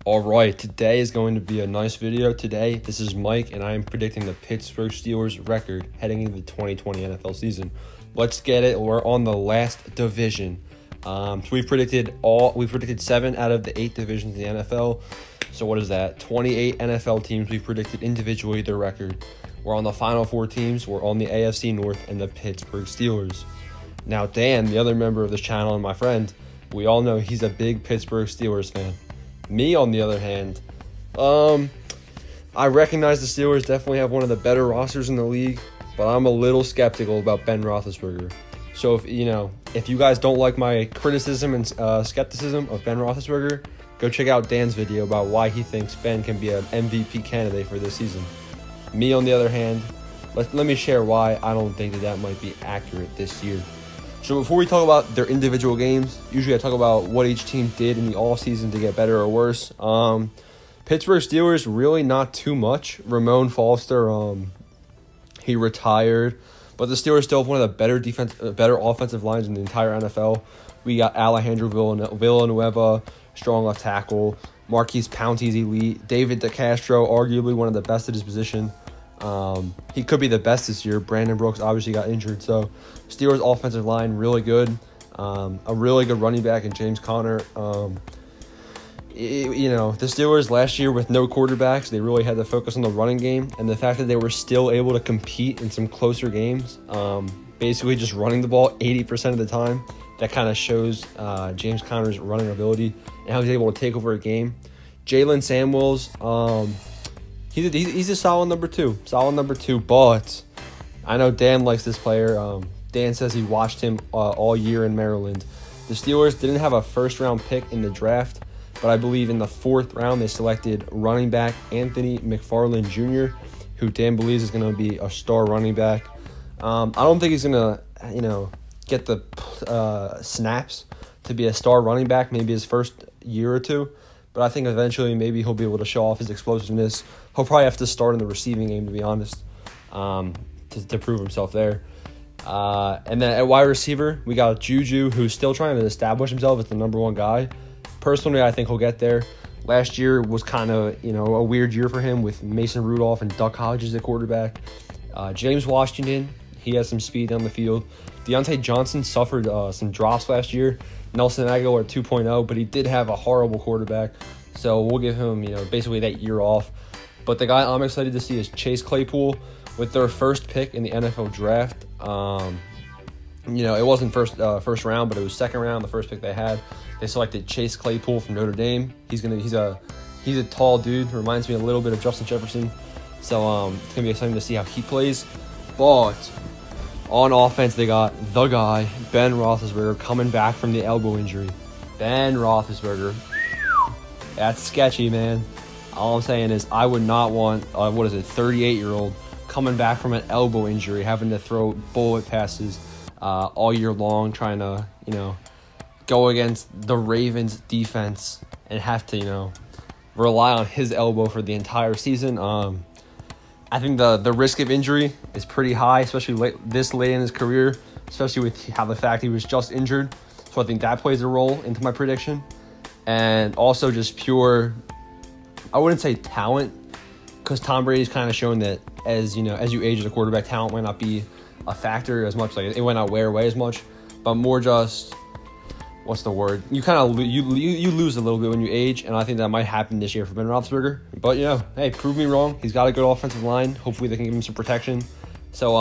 All right, today is going to be a nice video. Today, this is Mike, and I am predicting the Pittsburgh Steelers record heading into the 2020 NFL season. Let's get it. We're on the last division. So we predicted 7 out of the 8 divisions in the NFL. So what is that? 28 NFL teams we predicted individually their record. We're on the final 4 teams. We're on the AFC North and the Pittsburgh Steelers. Now, Dan, the other member of this channel and my friend, we all know he's a big Pittsburgh Steelers fan. Me, on the other hand, I recognize the Steelers definitely have one of the better rosters in the league, but I'm a little skeptical about Ben Roethlisberger. So if you guys don't like my criticism and skepticism of Ben Roethlisberger, go check out Dan's video about why he thinks Ben can be an MVP candidate for this season. Me, on the other hand, let me share why I don't think that might be accurate this year. So before we talk about their individual games, usually I talk about what each team did in the offseason to get better or worse. Pittsburgh Steelers, really not too much. Ramon Foster, he retired. But the Steelers still have one of the better offensive lines in the entire NFL. We got Alejandro Villanueva, strong left tackle. Marquise Pouncey's elite. David DeCastro, arguably one of the best at his position. He could be the best this year. Brandon Brooks obviously got injured, so Steelers offensive line really good. A really good running back in James Conner. The Steelers last year with no quarterbacks, they really had to focus on the running game, and the fact that they were still able to compete in some closer games, basically just running the ball 80% of the time, that kind of shows James Conner's running ability and how he's able to take over a game. Jalen Samuels, he's a solid number 2. But I know Dan likes this player. Dan says he watched him all year in Maryland. The Steelers didn't have a first-round pick in the draft, but I believe in the 4th round they selected running back Anthony McFarland Jr., who Dan believes is going to be a star running back. I don't think he's going to, get the snaps to be a star running back, maybe his first year or two. But I think eventually maybe he'll be able to show off his explosiveness. He'll probably have to start in the receiving game, to be honest, to prove himself there. And then at wide receiver, we got Juju, who's still trying to establish himself as the number 1 guy. Personally, I think he'll get there. Last year was kind of, a weird year for him with Mason Rudolph and Duck Hodges at quarterback. James Washington, he has some speed down the field. Deontay Johnson suffered some drops last year. Nelson Aguilar 2.0, but he did have a horrible quarterback. So we'll give him, basically that year off. But the guy I'm excited to see is Chase Claypool with their first pick in the NFL draft. It wasn't first round, but it was second round, the first pick they had. They selected Chase Claypool from Notre Dame. He's a tall dude, reminds me a little bit of Justin Jefferson. So it's gonna be exciting to see how he plays. But on offense, they got the guy, Ben Roethlisberger, coming back from the elbow injury. Ben Roethlisberger. That's sketchy, man. All I'm saying is I would not want, 38-year-old coming back from an elbow injury, having to throw bullet passes all year long, trying to, go against the Ravens defense and have to, rely on his elbow for the entire season. I think the risk of injury is pretty high, especially this late in his career, especially with how the fact he was just injured. So I think that plays a role into my prediction. And also just pure, I wouldn't say talent, because Tom Brady's kind of shown that as you age as a quarterback, talent might not be a factor as much, like it might not wear away as much, but more just, what's the word? You kind of you lose a little bit when you age, and I think that might happen this year for Ben Roethlisberger. But hey, prove me wrong. He's got a good offensive line. Hopefully they can give him some protection. So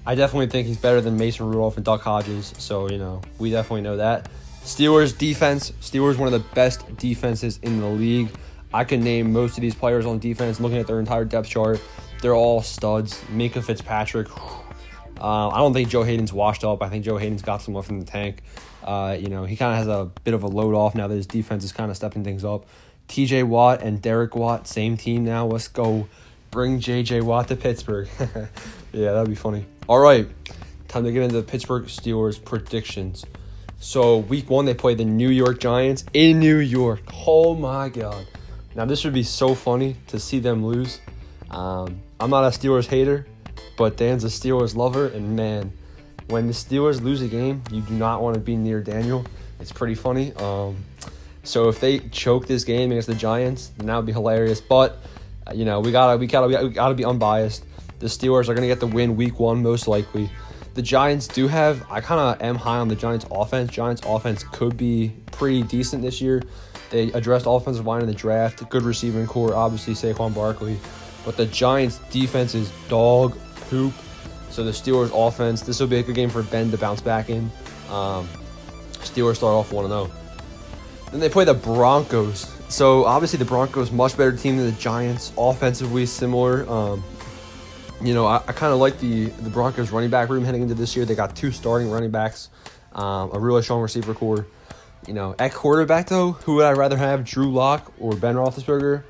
I definitely think he's better than Mason Rudolph and Duck Hodges. So we definitely know that. Steelers defense. Steelers one of the best defenses in the league. I can name most of these players on defense. Looking at their entire depth chart, they're all studs. Minka Fitzpatrick. I don't think Joe Hayden's washed up. I think Joe Hayden's got some left in the tank. He kind of has a bit of a load off now that his defense is kind of stepping things up. TJ Watt and Derek Watt, same team now. Let's go. Bring JJ Watt to Pittsburgh. Yeah, that'd be funny. All right, time to get into the Pittsburgh Steelers predictions. So week 1, they play the New York Giants in New York. Oh my God. Now this would be so funny to see them lose. I'm not a Steelers hater, but Dan's a Steelers lover, and man, when the Steelers lose a game, you do not want to be near Daniel. It's pretty funny. So if they choke this game against the Giants, then that would be hilarious. But we gotta be unbiased. The Steelers are gonna get the win week 1 most likely. The Giants do have. I kind of am high on the Giants' offense. Giants' offense could be pretty decent this year. They addressed offensive line in the draft. Good receiving core, obviously Saquon Barkley. But the Giants' defense is dog poop. So the Steelers' offense, this will be a good game for Ben to bounce back in. Steelers start off 1-0. Then they play the Broncos. So obviously the Broncos, much better team than the Giants. Offensively similar. I kind of like the Broncos running back room heading into this year. They got 2 starting running backs, a really strong receiver core. At quarterback though, who would I rather have, Drew Lock or Ben Roethlisberger?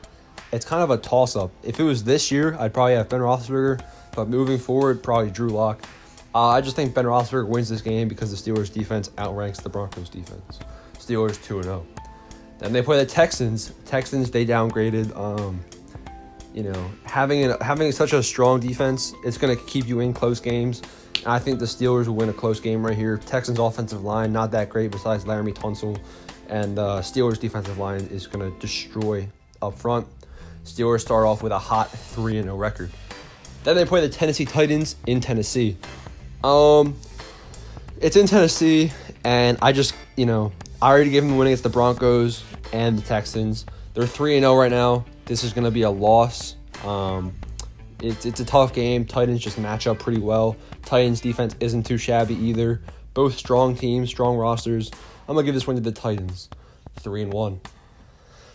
It's kind of a toss-up. If it was this year, I'd probably have Ben Roethlisberger, but moving forward, probably Drew Lock. I just think Ben Roethlisberger wins this game because the Steelers' defense outranks the Broncos' defense. Steelers 2-0. Then they play the Texans. Texans, they downgraded. Having such a strong defense, it's going to keep you in close games. And I think the Steelers will win a close game right here. Texans' offensive line, not that great besides Laramie Tunsil. And Steelers' defensive line is going to destroy up front. Steelers start off with a hot 3-0 record. Then they play the Tennessee Titans in Tennessee. It's in Tennessee, and I already gave them the win against the Broncos and the Texans. They're 3-0 right now. This is going to be a loss. It's a tough game. Titans just match up pretty well. Titans defense isn't too shabby either. Both strong teams, strong rosters. I'm going to give this one to the Titans. 3-1.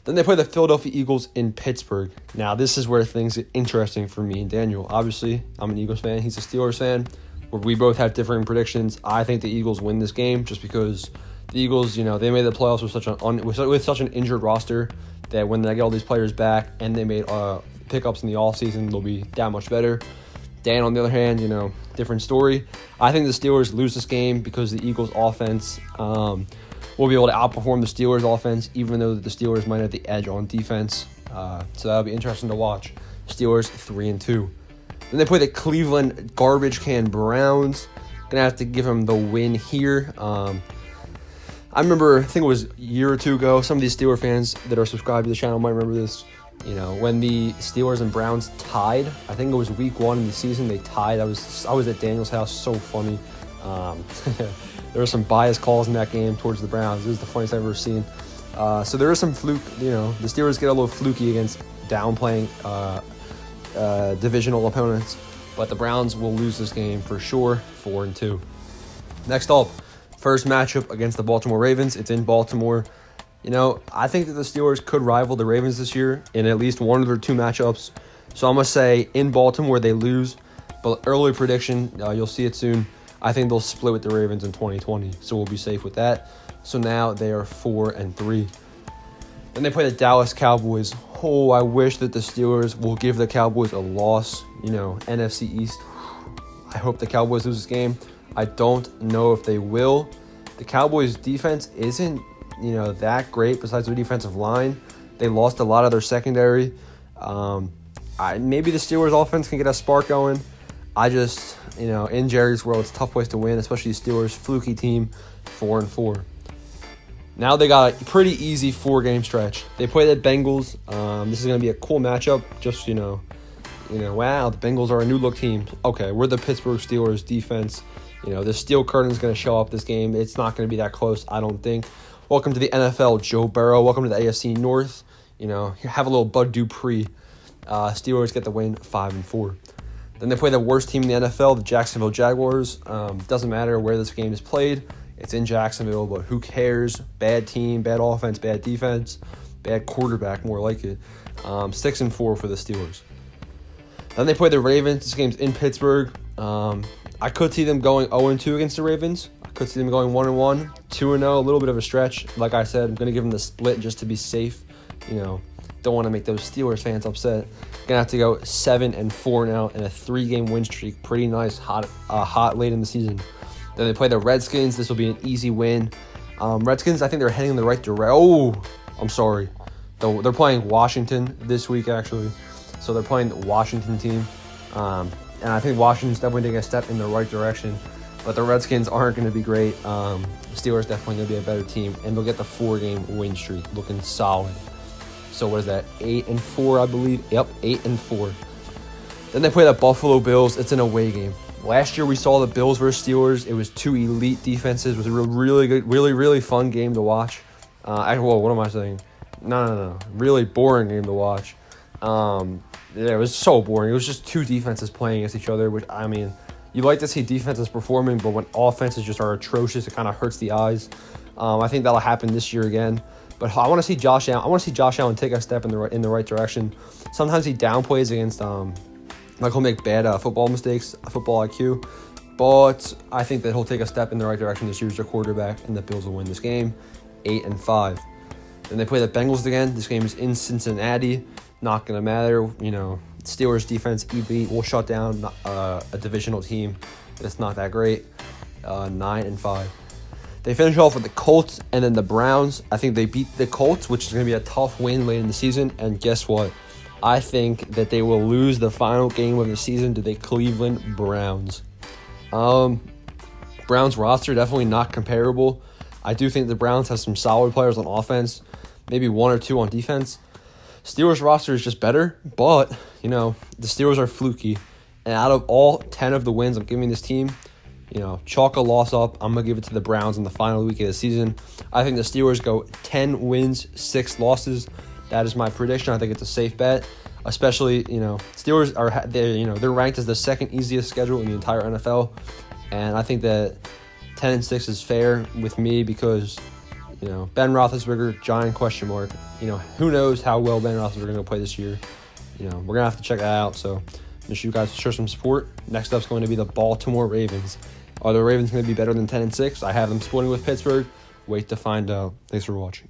Then they play the Philadelphia Eagles in Pittsburgh. Now, this is where things get interesting for me and Daniel. Obviously, I'm an Eagles fan. He's a Steelers fan. We both have differing predictions. I think the Eagles win this game just because the Eagles, they made the playoffs with such an injured roster that when they get all these players back and they made pickups in the offseason, they'll be that much better. Dan, on the other hand, different story. I think the Steelers lose this game because the Eagles' offense will be able to outperform the Steelers' offense, even though the Steelers might have the edge on defense. So that'll be interesting to watch. Steelers 3-2. Then they play the Cleveland garbage can Browns. Gonna have to give them the win here. I remember, I think it was a year or 2 ago, some of these Steelers fans that are subscribed to the channel might remember this. When the Steelers and Browns tied, I think it was week 1 in the season, they tied. I was at Daniel's house, so funny. There were some biased calls in that game towards the Browns. It was the funniest I've ever seen. So there was some fluke, the Steelers get a little fluky against downplaying divisional opponents, but the Browns will lose this game for sure, 4-2. Next up, first matchup against the Baltimore Ravens. It's in Baltimore. I think that the Steelers could rival the Ravens this year in at least one of their 2 matchups. So I'm going to say in Baltimore they lose, but early prediction, you'll see it soon. I think they'll split with the Ravens in 2020, so we'll be safe with that. So now they are 4-3. Then they play the Dallas Cowboys. Oh, I wish that the Steelers will give the Cowboys a loss. NFC East. I hope the Cowboys lose this game. I don't know if they will. The Cowboys' defense isn't, that great besides their defensive line. They lost a lot of their secondary. Maybe the Steelers' offense can get a spark going. I just, in Jerry's world, it's a tough place to win, especially the Steelers' fluky team, 4-4. Now they got a pretty easy 4-game stretch. They play the Bengals. This is going to be a cool matchup. Just, wow, the Bengals are a new-look team. Okay, we're the Pittsburgh Steelers defense. The steel curtain is going to show up this game. It's not going to be that close, I don't think. Welcome to the NFL, Joe Burrow. Welcome to the AFC North. Have a little Bud Dupree. Steelers get the win, 5-4. Then they play the worst team in the NFL, the Jacksonville Jaguars. Doesn't matter where this game is played. It's in Jacksonville, but who cares? Bad team, bad offense, bad defense, bad quarterback, more like it. 6-4 for the Steelers. Then they play the Ravens. This game's in Pittsburgh. I could see them going 0-2 against the Ravens. I could see them going 1-1, 2-0, a little bit of a stretch. Like I said, I'm going to give them the split just to be safe. Don't want to make those Steelers fans upset. Going to have to go 7-4 now in a 3-game win streak. Pretty nice, hot late in the season. Then they play the Redskins. This will be an easy win. Redskins, I think they're heading in the right direction. Oh, I'm sorry. They're playing Washington this week, actually. So they're playing the Washington team. And I think Washington's definitely taking a step in the right direction. But the Redskins aren't going to be great. The Steelers definitely going to be a better team, and they'll get the 4-game win streak looking solid. So what is that? 8-4, I believe. Yep, 8-4. Then they play the Buffalo Bills. It's an away game. Last year we saw the Bills versus Steelers. It was two elite defenses. It was a really good, really fun game to watch. What am I saying? No. Really boring game to watch. It was so boring. It was just two defenses playing against each other, which, I mean, you like to see defenses performing, but when offenses just are atrocious, it kind of hurts the eyes. I think that'll happen this year again. But I want to see Josh Allen. I want to see Josh Allen take a step in the right direction. Sometimes he downplays against like he'll make bad football mistakes, football IQ. But I think that he'll take a step in the right direction this year as their quarterback, and the Bills will win this game, 8-5. Then they play the Bengals again. This game is in Cincinnati. Not gonna matter. Steelers defense elite will shut down a divisional team that's not that great. 9-5. They finish off with the Colts and then the Browns. I think they beat the Colts, which is going to be a tough win late in the season. And guess what? I think that they will lose the final game of the season to the Cleveland Browns. Browns roster definitely not comparable. I do think the Browns have some solid players on offense, maybe one or two on defense. Steelers roster is just better, but, the Steelers are fluky. And out of all 10 of the wins I'm giving this team, chalk a loss up. I'm going to give it to the Browns in the final week of the season. I think the Steelers go 10 wins, 6 losses. That is my prediction. I think it's a safe bet. Especially, Steelers they're ranked as the second easiest schedule in the entire NFL. And I think that 10-6 is fair with me because, Ben Roethlisberger, giant question mark. Who knows how well Ben Roethlisberger is going to play this year. We're going to have to check that out. So make sure you guys show some support. Next up is going to be the Baltimore Ravens. Are the Ravens going to be better than 10-6? I have them splitting with Pittsburgh. Wait to find out. Thanks for watching.